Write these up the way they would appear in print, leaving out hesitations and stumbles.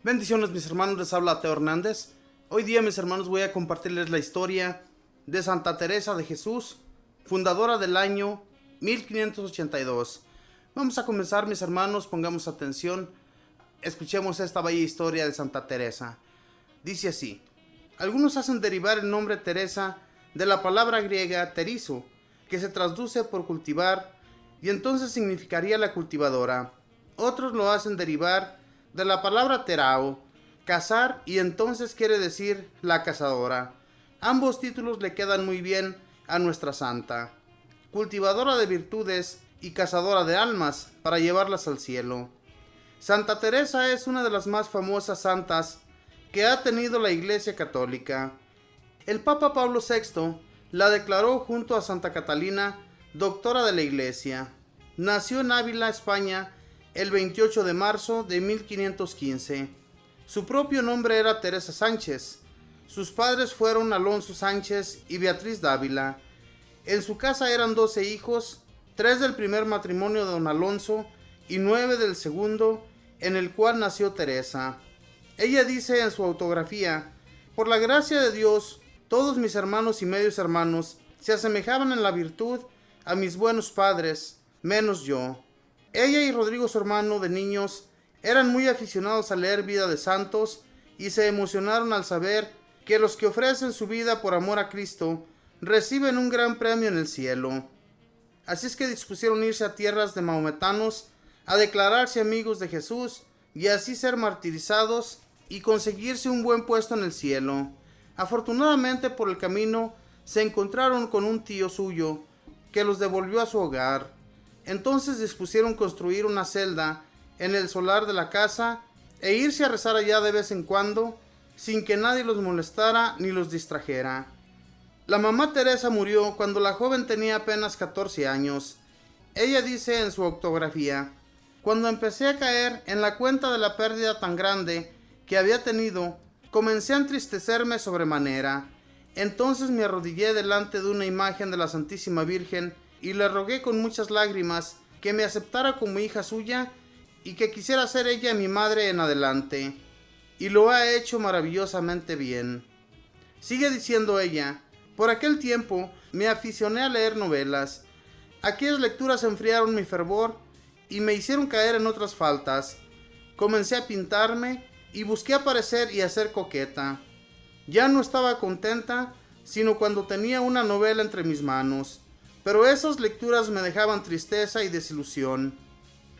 Bendiciones mis hermanos, les habla Teo Hernández. Hoy día mis hermanos voy a compartirles la historia de Santa Teresa de Jesús, fundadora del año 1582. Vamos a comenzar mis hermanos, pongamos atención, escuchemos esta bella historia de Santa Teresa. Dice así: algunos hacen derivar el nombre Teresa de la palabra griega terizo, que se traduce por cultivar y entonces significaría la cultivadora. Otros lo hacen derivar de la palabra terao, cazar, y entonces quiere decir la cazadora. Ambos títulos le quedan muy bien a nuestra santa, cultivadora de virtudes y cazadora de almas para llevarlas al cielo. Santa Teresa es una de las más famosas santas que ha tenido la Iglesia Católica. El Papa Pablo VI la declaró junto a Santa Catalina doctora de la Iglesia. Nació en Ávila, España, el 28 de marzo de 1515. Su propio nombre era Teresa Sánchez. Sus padres fueron Alonso Sánchez y Beatriz Dávila. En su casa eran 12 hijos, 3 del primer matrimonio de don Alonso y 9 del segundo, en el cual nació Teresa. Ella dice en su autografía: por la gracia de Dios, todos mis hermanos y medios hermanos se asemejaban en la virtud a mis buenos padres, menos yo. Ella y Rodrigo, su hermano, de niños, eran muy aficionados a leer vida de santos y se emocionaron al saber que los que ofrecen su vida por amor a Cristo reciben un gran premio en el cielo. Así es que dispusieron irse a tierras de maometanos a declararse amigos de Jesús y así ser martirizados y conseguirse un buen puesto en el cielo. Afortunadamente, por el camino se encontraron con un tío suyo que los devolvió a su hogar. Entonces dispusieron construir una celda en el solar de la casa e irse a rezar allá de vez en cuando, sin que nadie los molestara ni los distrajera. La mamá Teresa murió cuando la joven tenía apenas 14 años. Ella dice en su autografía: cuando empecé a caer en la cuenta de la pérdida tan grande que había tenido, comencé a entristecerme sobremanera. Entonces me arrodillé delante de una imagen de la Santísima Virgen y le rogué con muchas lágrimas que me aceptara como hija suya y que quisiera ser ella mi madre en adelante. Y lo ha hecho maravillosamente bien. Sigue diciendo ella: por aquel tiempo me aficioné a leer novelas. Aquellas lecturas enfriaron mi fervor y me hicieron caer en otras faltas. Comencé a pintarme y busqué aparecer y hacer coqueta. Ya no estaba contenta sino cuando tenía una novela entre mis manos, pero esas lecturas me dejaban tristeza y desilusión.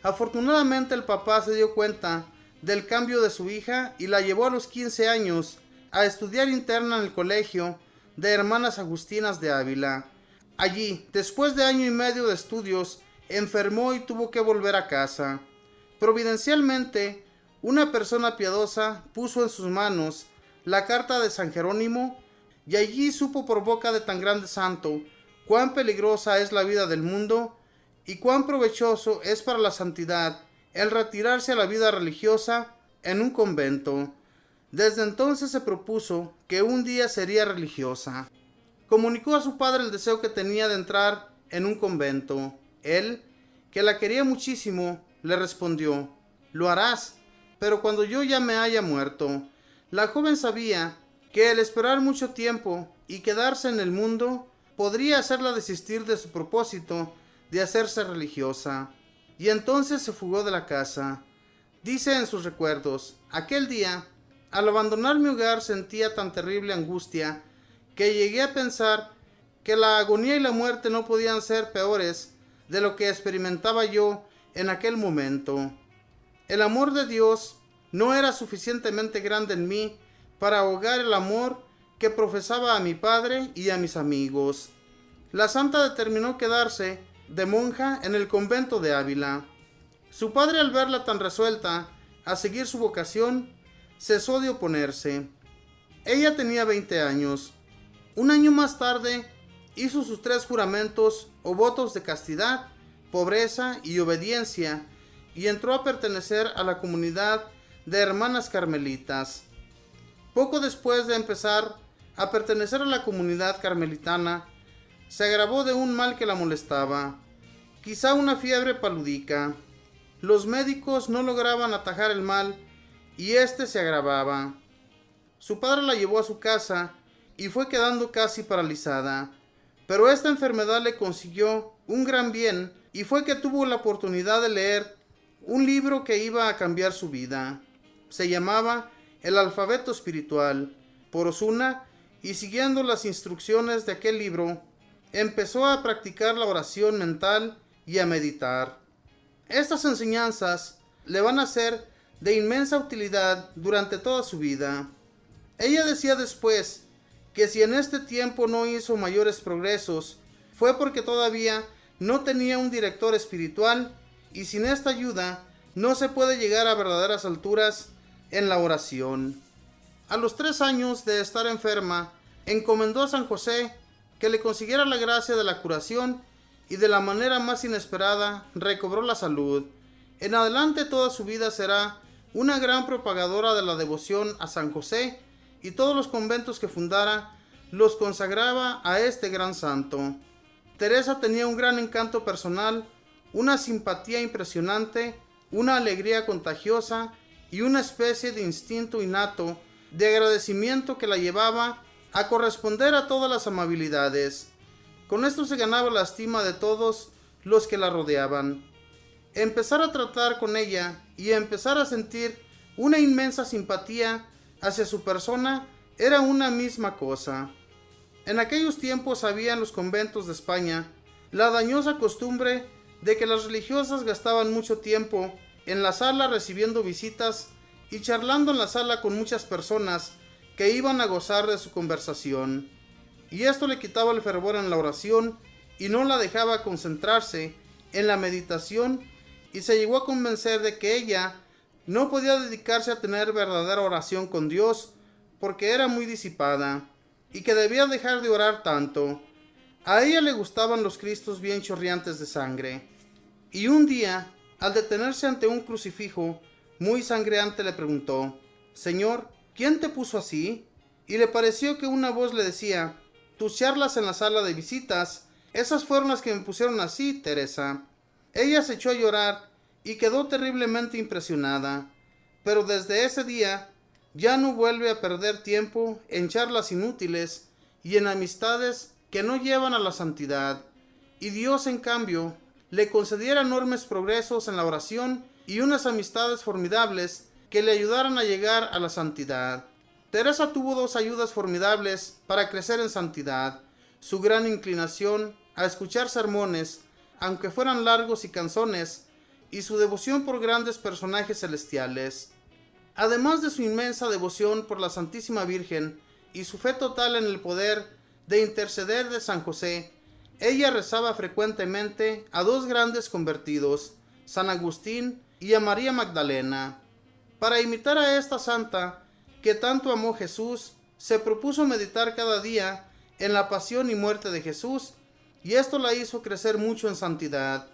Afortunadamente el papá se dio cuenta del cambio de su hija y la llevó a los 15 años a estudiar interna en el colegio de Hermanas Agustinas de Ávila. Allí, después de año y medio de estudios, enfermó y tuvo que volver a casa. Providencialmente, una persona piadosa puso en sus manos la carta de San Jerónimo y allí supo por boca de tan grande santo cuán peligrosa es la vida del mundo y cuán provechoso es para la santidad el retirarse a la vida religiosa en un convento. Desde entonces se propuso que un día sería religiosa. Comunicó a su padre el deseo que tenía de entrar en un convento. Él, que la quería muchísimo, le respondió: lo harás, pero cuando yo ya me haya muerto. La joven sabía que el esperar mucho tiempo y quedarse en el mundo podría hacerla desistir de su propósito de hacerse religiosa, y entonces se fugó de la casa. Dice en sus recuerdos: aquel día, al abandonar mi hogar, sentía tan terrible angustia que llegué a pensar que la agonía y la muerte no podían ser peores de lo que experimentaba yo en aquel momento. El amor de Dios no era suficientemente grande en mí para ahogar el amor que profesaba a mi padre y a mis amigos. La santa determinó quedarse de monja en el convento de Ávila. Su padre, al verla tan resuelta a seguir su vocación, cesó de oponerse. Ella tenía 20 años. Un año más tarde hizo sus 3 juramentos o votos de castidad, pobreza y obediencia y entró a pertenecer a la comunidad de hermanas carmelitas. Poco después de empezar a pertenecer a la comunidad carmelitana, se agravó de un mal que la molestaba, quizá una fiebre palúdica. Los médicos no lograban atajar el mal y éste se agravaba. Su padre la llevó a su casa y fue quedando casi paralizada. Pero esta enfermedad le consiguió un gran bien y fue que tuvo la oportunidad de leer un libro que iba a cambiar su vida. Se llamaba El alfabeto espiritual, por Osuna, y siguiendo las instrucciones de aquel libro, empezó a practicar la oración mental y a meditar. Estas enseñanzas le van a ser de inmensa utilidad durante toda su vida. Ella decía después que si en este tiempo no hizo mayores progresos, fue porque todavía no tenía un director espiritual y sin esta ayuda no se puede llegar a verdaderas alturas en la oración. A los 3 años de estar enferma, encomendó a San José que le consiguiera la gracia de la curación y de la manera más inesperada recobró la salud. En adelante toda su vida será una gran propagadora de la devoción a San José y todos los conventos que fundara los consagraba a este gran santo. Teresa tenía un gran encanto personal, una simpatía impresionante, una alegría contagiosa y una especie de instinto innato de agradecimiento que la llevaba a corresponder a todas las amabilidades. Con esto se ganaba la estima de todos los que la rodeaban. Empezar a tratar con ella y empezar a sentir una inmensa simpatía hacia su persona era una misma cosa. En aquellos tiempos había en los conventos de España la dañosa costumbre de que las religiosas gastaban mucho tiempo en la sala recibiendo visitas y charlando en la sala con muchas personas que iban a gozar de su conversación. Y esto le quitaba el fervor en la oración y no la dejaba concentrarse en la meditación, y se llegó a convencer de que ella no podía dedicarse a tener verdadera oración con Dios porque era muy disipada y que debía dejar de orar tanto. A ella le gustaban los cristos bien chorreantes de sangre. Y un día, al detenerse ante un crucifijo muy sangreante, le preguntó: «Señor, ¿quién te puso así?». Y le pareció que una voz le decía: «Tus charlas en la sala de visitas, esas fueron las que me pusieron así, Teresa». Ella se echó a llorar y quedó terriblemente impresionada. Pero desde ese día ya no vuelve a perder tiempo en charlas inútiles y en amistades que no llevan a la santidad. Y Dios, en cambio, le concediera enormes progresos en la oración y unas amistades formidables que le ayudaran a llegar a la santidad. Teresa tuvo 2 ayudas formidables para crecer en santidad: su gran inclinación a escuchar sermones, aunque fueran largos y canzones, y su devoción por grandes personajes celestiales. Además de su inmensa devoción por la Santísima Virgen y su fe total en el poder de interceder de San José, ella rezaba frecuentemente a 2 grandes convertidos, San Agustín y a María Magdalena. Para imitar a esta santa, que tanto amó Jesús, se propuso meditar cada día en la pasión y muerte de Jesús, y esto la hizo crecer mucho en santidad.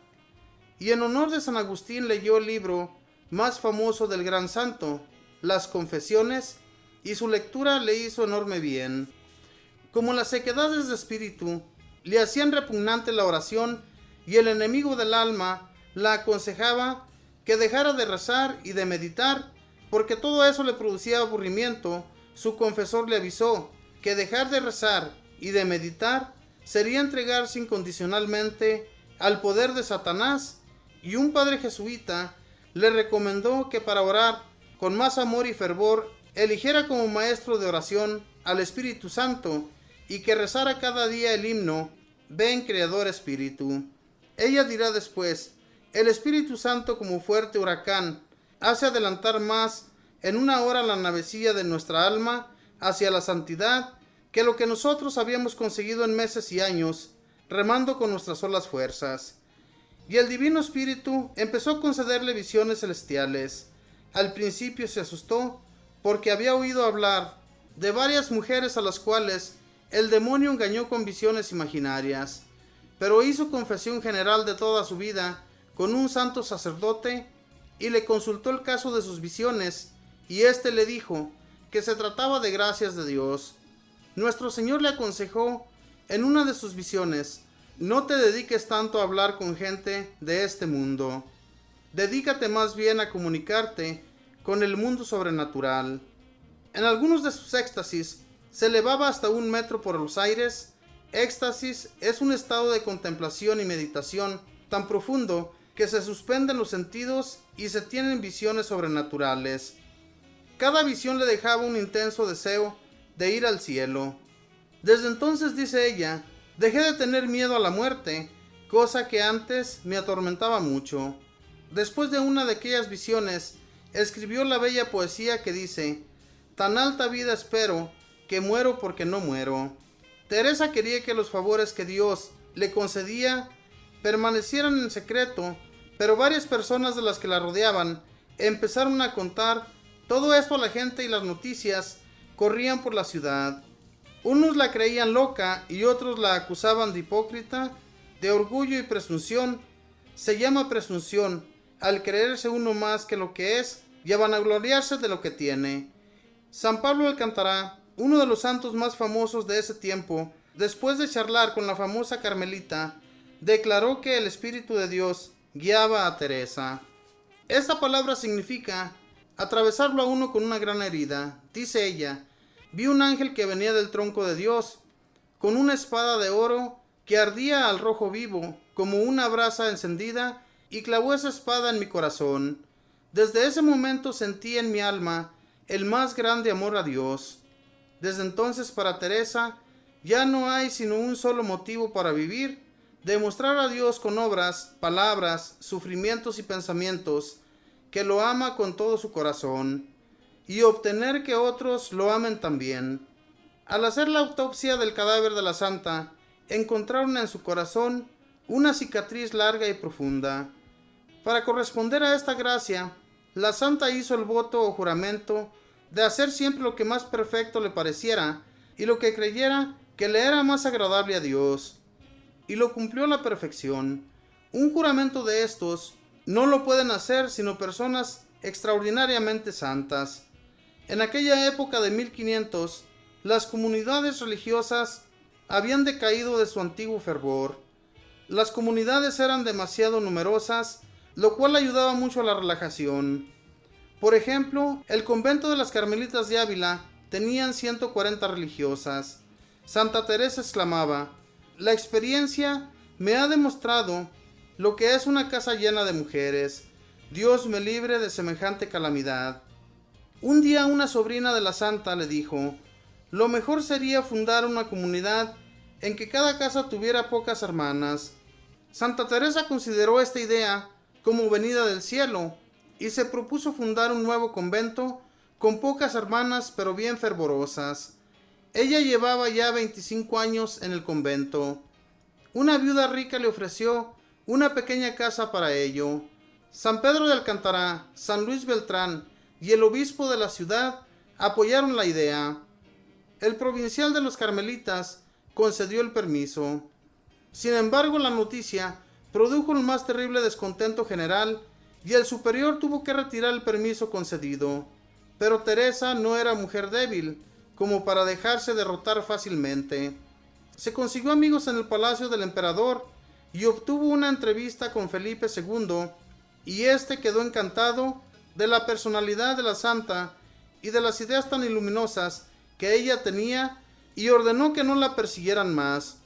Y en honor de San Agustín leyó el libro más famoso del gran santo, Las Confesiones, y su lectura le hizo enorme bien. Como las sequedades de espíritu le hacían repugnante la oración y el enemigo del alma la aconsejaba que dejara de rezar y de meditar, porque todo eso le producía aburrimiento, su confesor le avisó que dejar de rezar y de meditar sería entregarse incondicionalmente al poder de Satanás, y un padre jesuita le recomendó que para orar con más amor y fervor eligiera como maestro de oración al Espíritu Santo y que rezara cada día el himno Ven Creador Espíritu. Ella dirá después: el Espíritu Santo, como fuerte huracán, hace adelantar más en una hora la navecilla de nuestra alma hacia la santidad que lo que nosotros habíamos conseguido en meses y años, remando con nuestras solas fuerzas. Y el Divino Espíritu empezó a concederle visiones celestiales. Al principio se asustó porque había oído hablar de varias mujeres a las cuales el demonio engañó con visiones imaginarias, pero hizo confesión general de toda su vida con un santo sacerdote y le consultó el caso de sus visiones, y éste le dijo que se trataba de gracias de Dios. Nuestro Señor le aconsejó en una de sus visiones: no te dediques tanto a hablar con gente de este mundo, dedícate más bien a comunicarte con el mundo sobrenatural. En algunos de sus éxtasis se elevaba hasta 1 metro por los aires. Éxtasis es un estado de contemplación y meditación tan profundo que se suspenden los sentidos y se tienen visiones sobrenaturales. Cada visión le dejaba un intenso deseo de ir al cielo. Desde entonces, dice ella, dejé de tener miedo a la muerte, cosa que antes me atormentaba mucho. Después de una de aquellas visiones, escribió la bella poesía que dice: tan alta vida espero, que muero porque no muero. Teresa quería que los favores que Dios le concedía permanecieran en secreto, pero varias personas de las que la rodeaban empezaron a contar todo esto a la gente y las noticias corrían por la ciudad. Unos la creían loca y otros la acusaban de hipócrita, de orgullo y presunción. Se llama presunción al creerse uno más que lo que es y a vanagloriarse de lo que tiene. San Pablo de Alcántara, uno de los santos más famosos de ese tiempo, después de charlar con la famosa Carmelita, declaró que el Espíritu de Dios guiaba a Teresa. Esta palabra significa atravesarlo a uno con una gran herida. Dice ella: vi un ángel que venía del tronco de Dios, con una espada de oro que ardía al rojo vivo, como una brasa encendida, y clavó esa espada en mi corazón. Desde ese momento sentí en mi alma el más grande amor a Dios. Desde entonces, para Teresa ya no hay sino un solo motivo para vivir: demostrar a Dios con obras, palabras, sufrimientos y pensamientos que lo ama con todo su corazón, y obtener que otros lo amen también. Al hacer la autopsia del cadáver de la santa, encontraron en su corazón una cicatriz larga y profunda. Para corresponder a esta gracia, la santa hizo el voto o juramento de hacer siempre lo que más perfecto le pareciera y lo que creyera que le era más agradable a Dios, y lo cumplió a la perfección. Un juramento de estos no lo pueden hacer sino personas extraordinariamente santas. En aquella época de 1500, las comunidades religiosas habían decaído de su antiguo fervor. Las comunidades eran demasiado numerosas, lo cual ayudaba mucho a la relajación. Por ejemplo, el convento de las Carmelitas de Ávila tenían 140 religiosas. Santa Teresa exclamaba: la experiencia me ha demostrado lo que es una casa llena de mujeres. Dios me libre de semejante calamidad. Un día una sobrina de la santa le dijo: lo mejor sería fundar una comunidad en que cada casa tuviera pocas hermanas. Santa Teresa consideró esta idea como venida del cielo y se propuso fundar un nuevo convento con pocas hermanas pero bien fervorosas. Ella llevaba ya 25 años en el convento. Una viuda rica le ofreció una pequeña casa para ello. San Pedro de Alcántara, San Luis Beltrán y el obispo de la ciudad apoyaron la idea. El provincial de los carmelitas concedió el permiso. Sin embargo, la noticia produjo el más terrible descontento general y el superior tuvo que retirar el permiso concedido. Pero Teresa no era mujer débil como para dejarse derrotar fácilmente. Se consiguió amigos en el palacio del emperador y obtuvo una entrevista con Felipe II, y este quedó encantado de la personalidad de la santa y de las ideas tan luminosas que ella tenía, y ordenó que no la persiguieran más.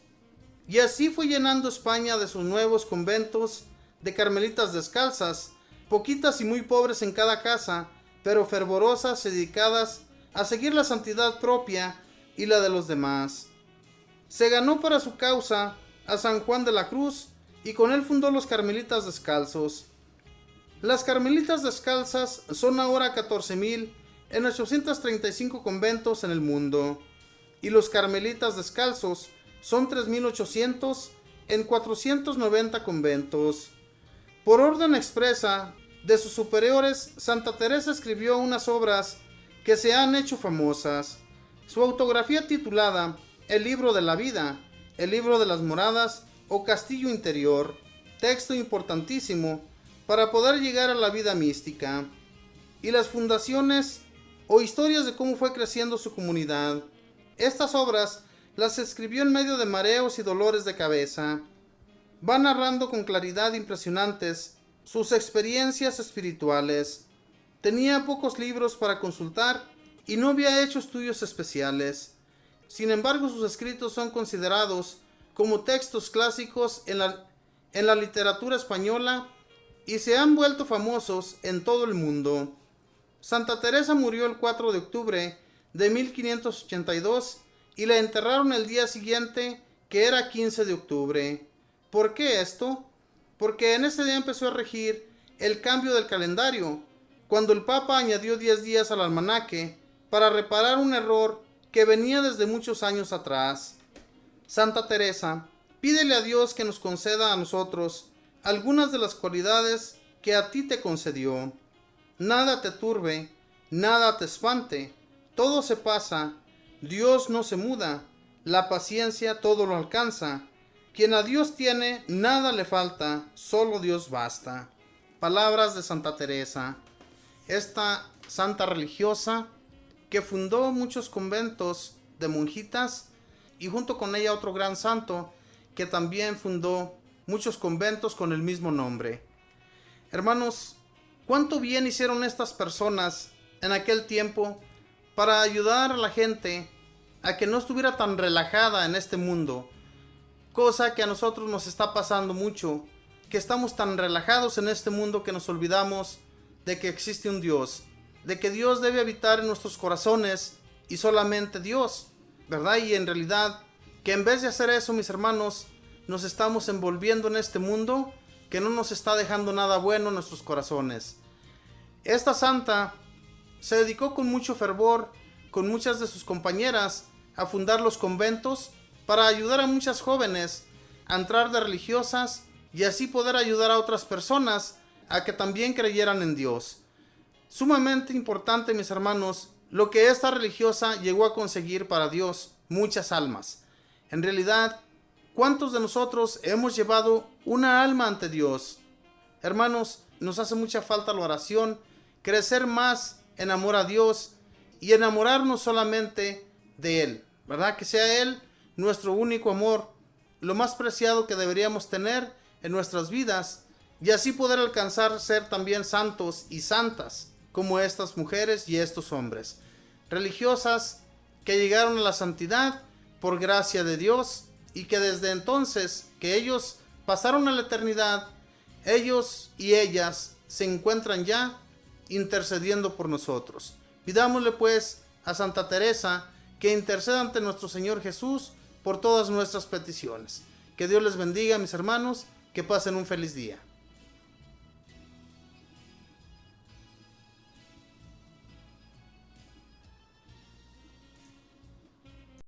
Y así fue llenando España de sus nuevos conventos de carmelitas descalzas, poquitas y muy pobres en cada casa, pero fervorosas y dedicadas a seguir la santidad propia y la de los demás. Se ganó para su causa a San Juan de la Cruz y con él fundó los carmelitas descalzos. Las carmelitas descalzas son ahora 14,000 en 835 conventos en el mundo, y los carmelitas descalzos son 3,800 en 490 conventos. Por orden expresa de sus superiores, Santa Teresa escribió unas obras que se han hecho famosas. Su autografía titulada El libro de la vida, el libro de las moradas o castillo interior, texto importantísimo para poder llegar a la vida mística, y las fundaciones o historias de cómo fue creciendo su comunidad. Estas obras las escribió en medio de mareos y dolores de cabeza. Va narrando con claridad impresionantes sus experiencias espirituales. Tenía pocos libros para consultar y no había hecho estudios especiales. Sin embargo, sus escritos son considerados como textos clásicos en la literatura española y se han vuelto famosos en todo el mundo. Santa Teresa murió el 4 de octubre de 1582 y la enterraron el día siguiente, que era 15 de octubre. ¿Por qué esto? Porque en ese día empezó a regir el cambio del calendario, cuando el Papa añadió 10 días al almanaque para reparar un error que venía desde muchos años atrás. Santa Teresa, pídele a Dios que nos conceda a nosotros algunas de las cualidades que a ti te concedió. Nada te turbe, nada te espante, todo se pasa, Dios no se muda, la paciencia todo lo alcanza. Quien a Dios tiene, nada le falta, solo Dios basta. Palabras de Santa Teresa, esta santa religiosa que fundó muchos conventos de monjitas y junto con ella otro gran santo que también fundó muchos conventos con el mismo nombre. Hermanos, ¿cuánto bien hicieron estas personas en aquel tiempo para ayudar a la gente a que no estuviera tan relajada en este mundo? Cosa que a nosotros nos está pasando mucho, que estamos tan relajados en este mundo que nos olvidamos de que existe un Dios, de que Dios debe habitar en nuestros corazones y solamente Dios, ¿verdad? Y en realidad, que en vez de hacer eso, mis hermanos, nos estamos envolviendo en este mundo que no nos está dejando nada bueno en nuestros corazones. Esta santa se dedicó con mucho fervor, con muchas de sus compañeras, a fundar los conventos para ayudar a muchas jóvenes a entrar de religiosas y así poder ayudar a otras personas a que también creyeran en Dios. Sumamente importante, mis hermanos, lo que esta religiosa llegó a conseguir para Dios, muchas almas. En realidad, ¿cuántos de nosotros hemos llevado una alma ante Dios? Hermanos, nos hace mucha falta la oración, crecer más en amor a Dios y enamorarnos solamente de Él, ¿verdad? Que sea Él nuestro único amor, lo más preciado que deberíamos tener en nuestras vidas y así poder alcanzar ser también santos y santas como estas mujeres y estos hombres, religiosas que llegaron a la santidad por gracia de Dios y que desde entonces que ellos pasaron a la eternidad, ellos y ellas se encuentran ya intercediendo por nosotros. Pidámosle pues a Santa Teresa que interceda ante nuestro Señor Jesús por todas nuestras peticiones. Que Dios les bendiga, mis hermanos, que pasen un feliz día.